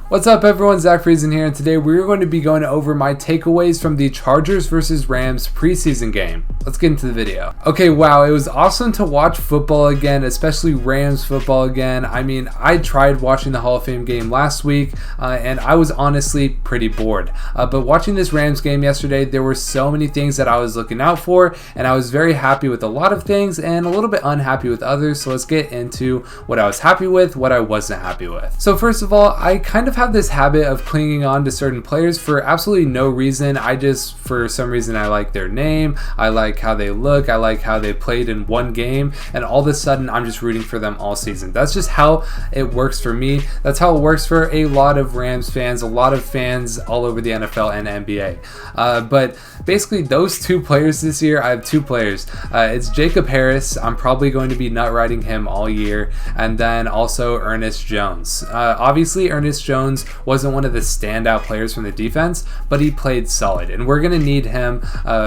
What's up everyone, Zach Friesen here, and today we're going to be going over my takeaways from the Chargers versus Rams preseason game. Let's get into the video. Okay, wow, it was awesome to watch football again, especially Rams football again. I mean, I tried watching the Hall of Fame game last week, and I was honestly pretty bored. But watching this Rams game yesterday, there were so many things that I was looking out for, and I was very happy with a lot of things and a little bit unhappy with others. So let's get into what I was happy with, what I wasn't happy with. So first of all, I kind of have this habit of clinging on to certain players for absolutely no reason. For some reason, I like their name, I like how they look, I like how they played in one game, and all of a sudden I'm just rooting for them all season. That's just how it works for me. That's how it works for a lot of Rams fans, a lot of fans all over the NFL and NBA. But basically those two players this year, I have two players. It's Jacob Harris. I'm probably going to be nut riding him all year, and then also Ernest Jones. Obviously Ernest Jones wasn't one of the standout players from the defense, but he played solid, and we're going to need him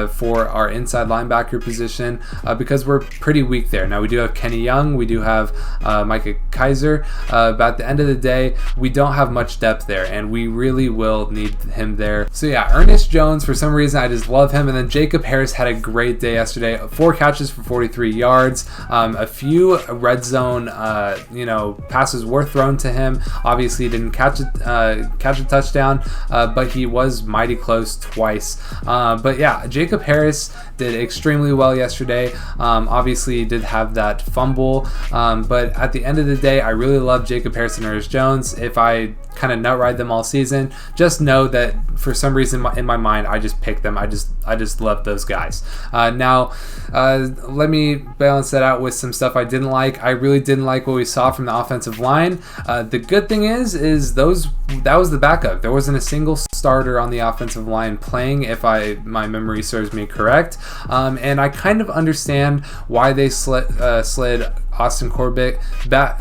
for our inside linebacker position because we're pretty weak there. Now we do have Kenny Young, we do have Micah Kaiser, but at the end of the day we don't have much depth there, and we really will need him there. So yeah, Ernest Jones, for some reason I just love him. And then Jacob Harris had a great day yesterday. 4 catches for 43 yards, a few red zone passes were thrown to him. Obviously he didn't catch a touchdown, but he was mighty close twice. But yeah, Jacob Harris did extremely well yesterday. Obviously he did have that fumble, but at the end of the day I really love Jacob Harris and Ernest Jones. If I kind of nut ride them all season, just know that for some reason in my mind I just picked them. I just love those guys. Now let me balance that out with some stuff I didn't like. I really didn't like what we saw from the offensive line. The good thing is that was the backup. There wasn't a single starter on the offensive line playing, if my memory serves me correct. And I kind of understand why they slid Austin Corbett back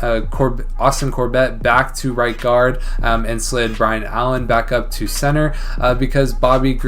to right guard, and slid Brian Allen back up to center, because Bobby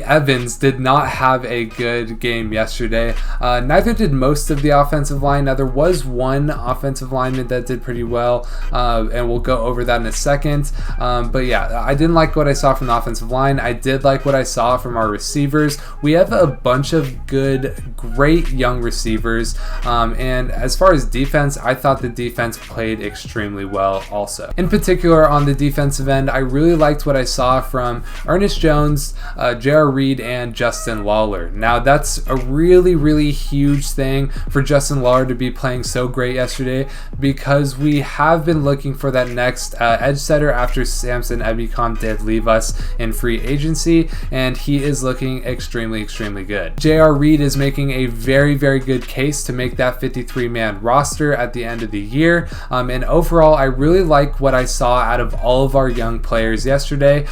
Evans did not have a good game yesterday. Neither did most of the offensive line. Now there was one offensive lineman that did pretty well, and we'll go over that in a second. But yeah, I didn't like what I saw from the offensive line. I did like what I saw from our receivers. We have a bunch of great young receivers. And as far as defense, I thought the defense played extremely well also. In particular, on the defensive end, I really liked what I saw from Ernest Jones, J.R. Reed, and Justin Lawler. Now, that's a really, really huge thing for Justin Lawler to be playing so great yesterday, because we have been looking for that next edge setter after Samson Ebukam did leave us in free agency, and he is looking extremely, extremely good. J.R. Reed is making a very, very good case to make that 53-man roster at the end of the year. And overall, I really like what I saw out of all of our young players yesterday,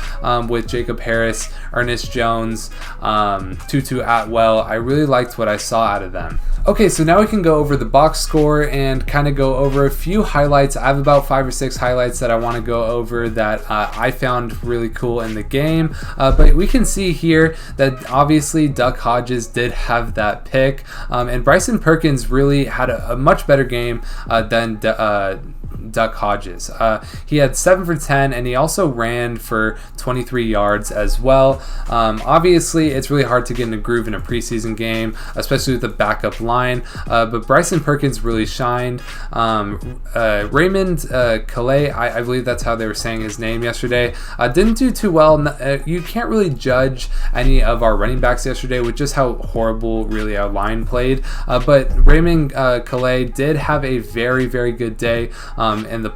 with Jacob Harris, Ernest Jones, Tutu Atwell. I really liked what I saw out of them. Okay, so now we can go over the box score and kind of go over a few highlights. I have about 5 or 6 highlights that I want to go over that I found really cool in the game. But we can see here that obviously Duck Hodges did have that pick, and Bryson Perkins really had a much better game than Duck Hodges. He had 7 for 10, and he also ran for 23 yards as well. Obviously, it's really hard to get in a groove in a preseason game, especially with the backup line, but Bryson Perkins really shined. Raymond Calais, I believe that's how they were saying his name yesterday, didn't do too well. You can't really judge any of our running backs yesterday with just how horrible really our line played, but Raymond Calais did have a very, very good day in the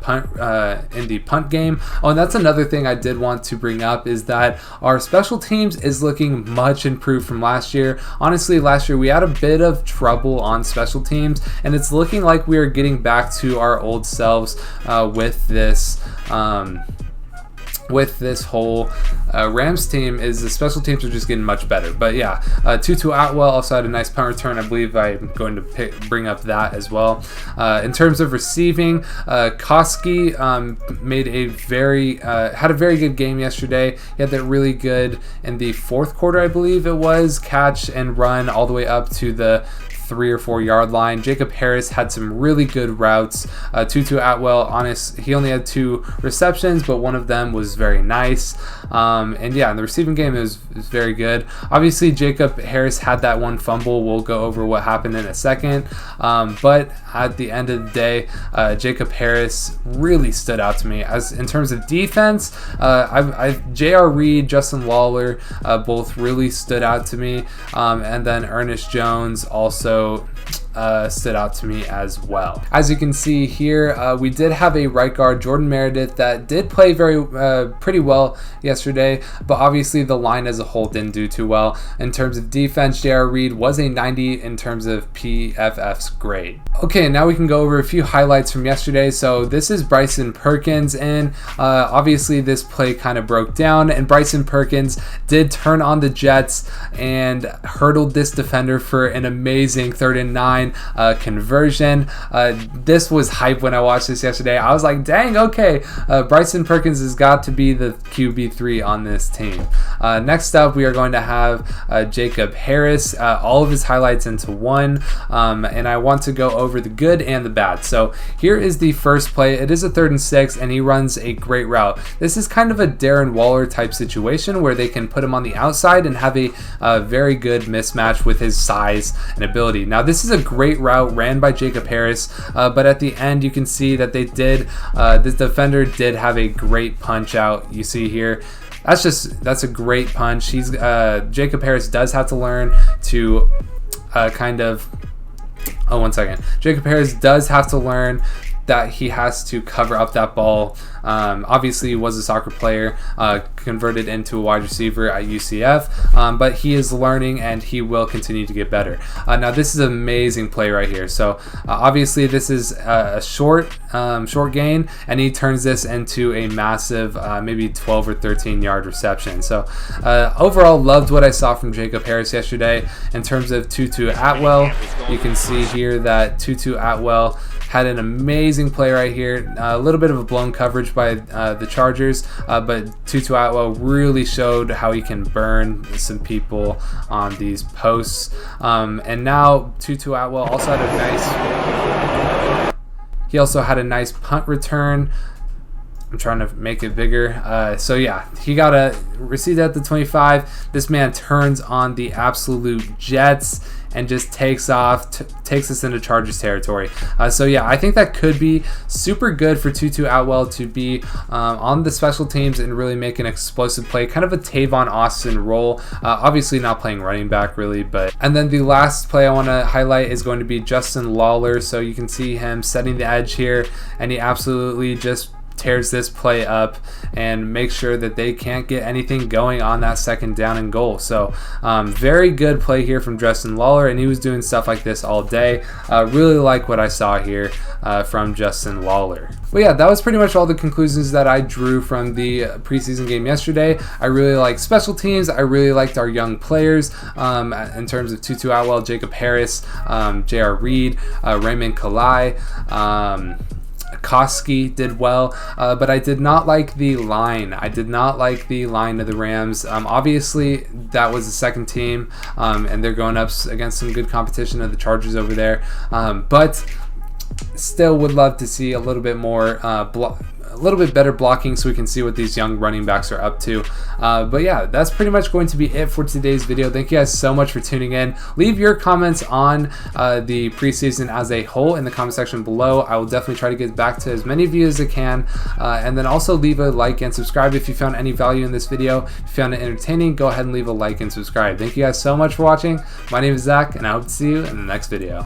punt game. Oh, and that's another thing I did want to bring up, is that our special teams is looking much improved from last year. Honestly, last year we had a bit of trouble on special teams, and it's looking like we are getting back to our old selves with this whole Rams team. Is the special teams are just getting much better. But yeah, Tutu Atwell also had a nice punt return. I believe I'm going to bring up that as well. In terms of receiving, Koski had a very good game yesterday. He had that really good in the fourth quarter, I believe it was, catch and run all the way up to the 3 or 4 yard line. Jacob Harris had some really good routes. Tutu Atwell, he only had 2 receptions, but one of them was very nice. And yeah, in the receiving game, it was very good. Obviously, Jacob Harris had that one fumble. We'll go over what happened in a second. But at the end of the day, Jacob Harris really stood out to me. As in terms of defense, J.R. Reed, Justin Lawler, both really stood out to me. And then Ernest Jones also stood out to me as well. As you can see here, we did have a right guard, Jordan Meredith, that did play pretty well yesterday, but obviously the line as a whole didn't do too well. In terms of defense, J.R. Reed was a 90 in terms of PFF's grade. Okay, now we can go over a few highlights from yesterday. So this is Bryson Perkins, and obviously this play kind of broke down, and Bryson Perkins did turn on the Jets and hurdled this defender for an amazing 3rd and 9 conversion. This was hype when I watched this yesterday. I was like, dang, okay, Bryson Perkins has got to be the QB3 on this team. Next up, we are going to have Jacob Harris, all of his highlights into one, and I want to go over the good and the bad. So here is the first play. It is a 3rd and 6, and he runs a great route. This is kind of a Darren Waller type situation where they can put him on the outside and have a very good mismatch with his size and ability. Now, this is a great route ran by Jacob Harris, but at the end you can see that this defender did have a great punch out. You see here, that's a great punch. Jacob Harris does have to learn to Jacob Harris does have to learn that he has to cover up that ball. Obviously, he was a soccer player, converted into a wide receiver at UCF, but he is learning and he will continue to get better. Now, this is an amazing play right here. So, obviously, this is a short gain, and he turns this into a massive, maybe 12 or 13 yard reception. So, overall, loved what I saw from Jacob Harris yesterday. In terms of Tutu Atwell, you can see here that Tutu Atwell had an amazing play right here. A little bit of a blown coverage by the Chargers, but Tutu Atwell really showed how he can burn some people on these posts. And now Tutu Atwell also had a nice punt return. I'm trying to make it bigger. So yeah, he got a receipt at the 25. This man turns on the absolute jets and just takes off, takes us into Chargers territory. So yeah, I think that could be super good for Tutu Atwell to be on the special teams and really make an explosive play, kind of a Tavon Austin role. Obviously not playing running back really, but. And then the last play I want to highlight is going to be Justin Lawler. So you can see him setting the edge here, and he absolutely just tears this play up and makes sure that they can't get anything going on that 2nd down and goal. So very good play here from Justin Lawler, and he was doing stuff like this all day. Really like what I saw here from Justin Lawler. But yeah, that was pretty much all the conclusions that I drew from the preseason game yesterday. I really liked special teams. I really liked our young players in terms of Tutu Atwell, Jacob Harris, J.R. Reed, Raymond Kalai, Koski did well, but I did not like the line. I did not like the line of the Rams. Obviously, that was the 2nd team, and they're going up against some good competition of the Chargers over there. But still would love to see a little bit more a little bit better blocking so we can see what these young running backs are up to. But yeah, that's pretty much going to be it for today's video. Thank you guys so much for tuning in. Leave your comments on the preseason as a whole in the comment section below. I will definitely try to get back to as many of you as I can. And then also leave a like and subscribe if you found any value in this video. If you found it entertaining, go ahead and leave a like and subscribe. Thank you guys so much for watching. My name is Zach, and I hope to see you in the next video.